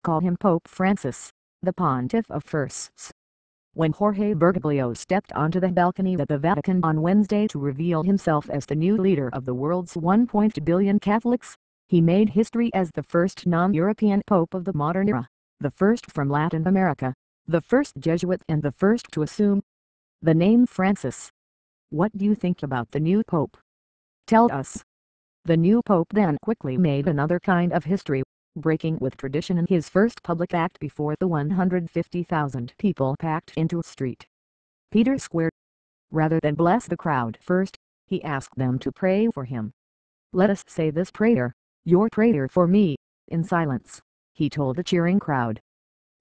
call him Pope Francis, the pontiff of firsts. When Jorge Bergoglio stepped onto the balcony at the Vatican on Wednesday to reveal himself as the new leader of the world's 1.2 billion Catholics, he made history as the first non-European pope of the modern era, the first from Latin America, the first Jesuit and the first to assume the name Francis. What do you think about the new pope? Tell us. The new pope then quickly made another kind of history, breaking with tradition in his first public act before the 150,000 people packed into St. Peter's Square. Rather than bless the crowd first, he asked them to pray for him. "Let us say this prayer, your prayer for me, in silence," he told the cheering crowd.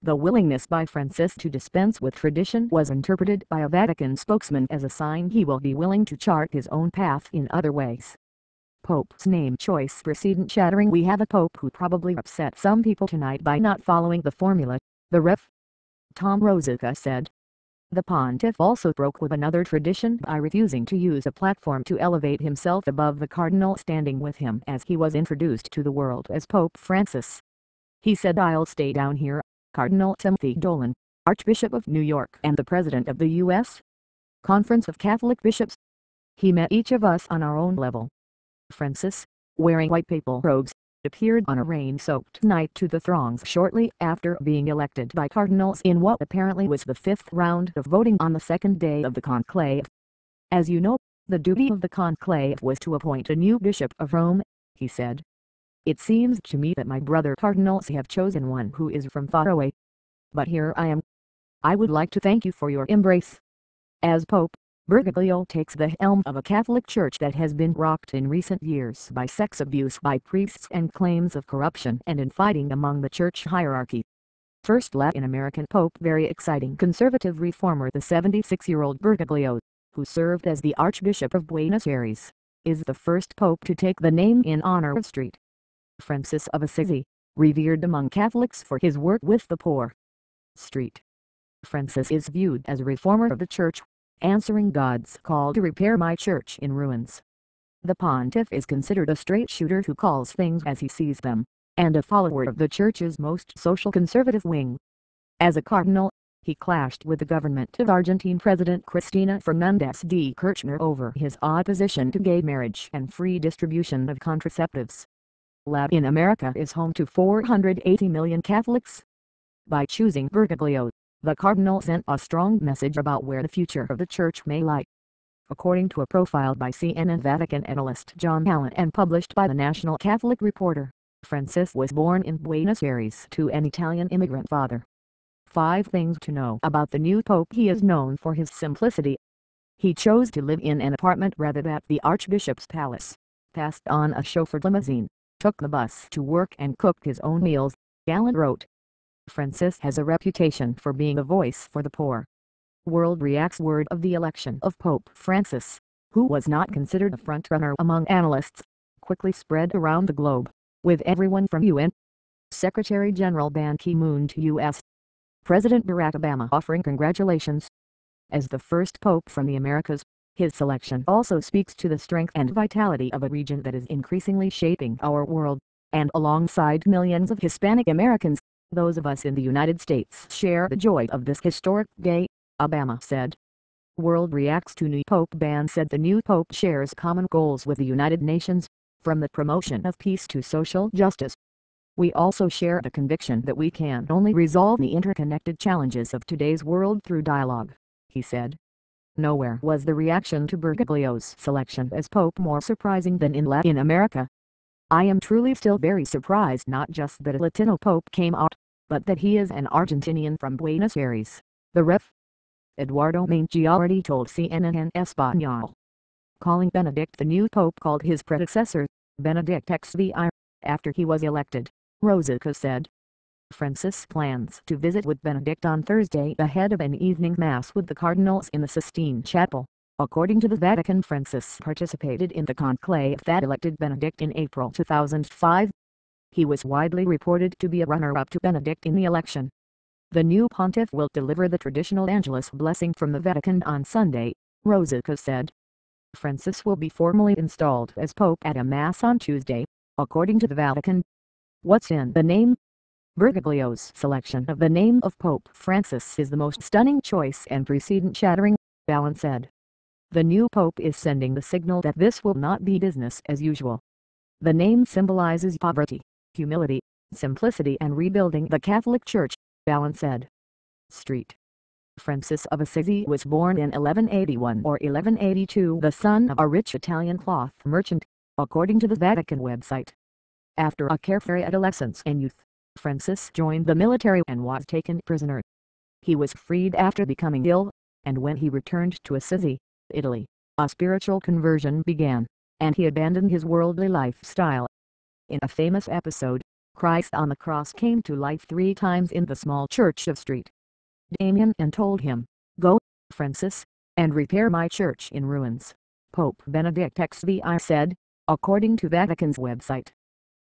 The willingness by Francis to dispense with tradition was interpreted by a Vatican spokesman as a sign he will be willing to chart his own path in other ways. Pope's name choice precedent shattering. "We have a pope who probably upset some people tonight by not following the formula," the Rev. Tom Rosica said. The pontiff also broke with another tradition by refusing to use a platform to elevate himself above the cardinal standing with him as he was introduced to the world as Pope Francis. He said, "I'll stay down here, Cardinal Timothy Dolan, Archbishop of New York and the President of the U.S. Conference of Catholic Bishops." He met each of us on our own level. Francis, wearing white papal robes, appeared on a rain-soaked night to the throngs shortly after being elected by cardinals in what apparently was the fifth round of voting on the second day of the conclave. "As you know, the duty of the conclave was to appoint a new bishop of Rome," he said. "It seems to me that my brother cardinals have chosen one who is from far away. But here I am. I would like to thank you for your embrace." As Pope, Bergoglio takes the helm of a Catholic Church that has been rocked in recent years by sex abuse by priests and claims of corruption and infighting among the church hierarchy. First Latin American Pope. Very exciting conservative reformer. The 76-year-old Bergoglio, who served as the Archbishop of Buenos Aires, is the first pope to take the name in honor of St. Francis of Assisi, revered among Catholics for his work with the poor. St. Francis is viewed as a reformer of the Church, answering God's call to repair my church in ruins. The pontiff is considered a straight shooter who calls things as he sees them, and a follower of the Church's most social conservative wing. As a cardinal, he clashed with the government of Argentine President Cristina Fernández de Kirchner over his opposition to gay marriage and free distribution of contraceptives. Latin America is home to 480 million Catholics. By choosing Bergoglio, the cardinal sent a strong message about where the future of the Church may lie. According to a profile by CNN Vatican analyst John Allen and published by the National Catholic Reporter, Francis was born in Buenos Aires to an Italian immigrant father. 5 things to know about the new pope. He is known for his simplicity. He chose to live in an apartment rather than the Archbishop's palace, passed on a chauffeured limousine, took the bus to work and cooked his own meals, Allen wrote. Francis has a reputation for being a voice for the poor. World reacts. Word of the election of Pope Francis, who was not considered a frontrunner among analysts, quickly spread around the globe, with everyone from UN Secretary General Ban Ki-moon to U.S. President Barack Obama offering congratulations. As the first pope from the Americas, his selection also speaks to the strength and vitality of a region that is increasingly shaping our world, and alongside millions of Hispanic Americans, those of us in the United States share the joy of this historic day, Obama said. World reacts to new pope. Ban said the new pope shares common goals with the United Nations, from the promotion of peace to social justice. "We also share the conviction that we can only resolve the interconnected challenges of today's world through dialogue," he said. Nowhere was the reaction to Bergoglio's selection as pope more surprising than in Latin America. "I am truly still very surprised not just that a Latino pope came out, but that he is an Argentinian from Buenos Aires," the Rev. Eduardo Mangiaretti told CNN en Español. Calling Benedict the new pope called his predecessor, Benedict XVI, after he was elected, Rosica said. Francis plans to visit with Benedict on Thursday ahead of an evening mass with the cardinals in the Sistine Chapel. According to the Vatican, Francis participated in the conclave that elected Benedict in April 2005. He was widely reported to be a runner-up to Benedict in the election. The new pontiff will deliver the traditional Angelus blessing from the Vatican on Sunday, Rosica said. Francis will be formally installed as pope at a mass on Tuesday, according to the Vatican. What's in the name? Bergoglio's selection of the name of Pope Francis is the most stunning choice and precedent-shattering, Fallon said. The new pope is sending the signal that this will not be business as usual. The name symbolizes poverty, humility, simplicity and rebuilding the Catholic Church, Fallon said. Street. Francis of Assisi was born in 1181 or 1182, the son of a rich Italian cloth merchant, according to the Vatican website. After a carefree adolescence and youth, Francis joined the military and was taken prisoner. He was freed after becoming ill, and when he returned to Assisi, Italy, a spiritual conversion began, and he abandoned his worldly lifestyle. In a famous episode, Christ on the cross came to life 3 times in the small church of St. Damian and told him, "Go, Francis, and repair my church in ruins," Pope Benedict XVI said, according to Vatican's website.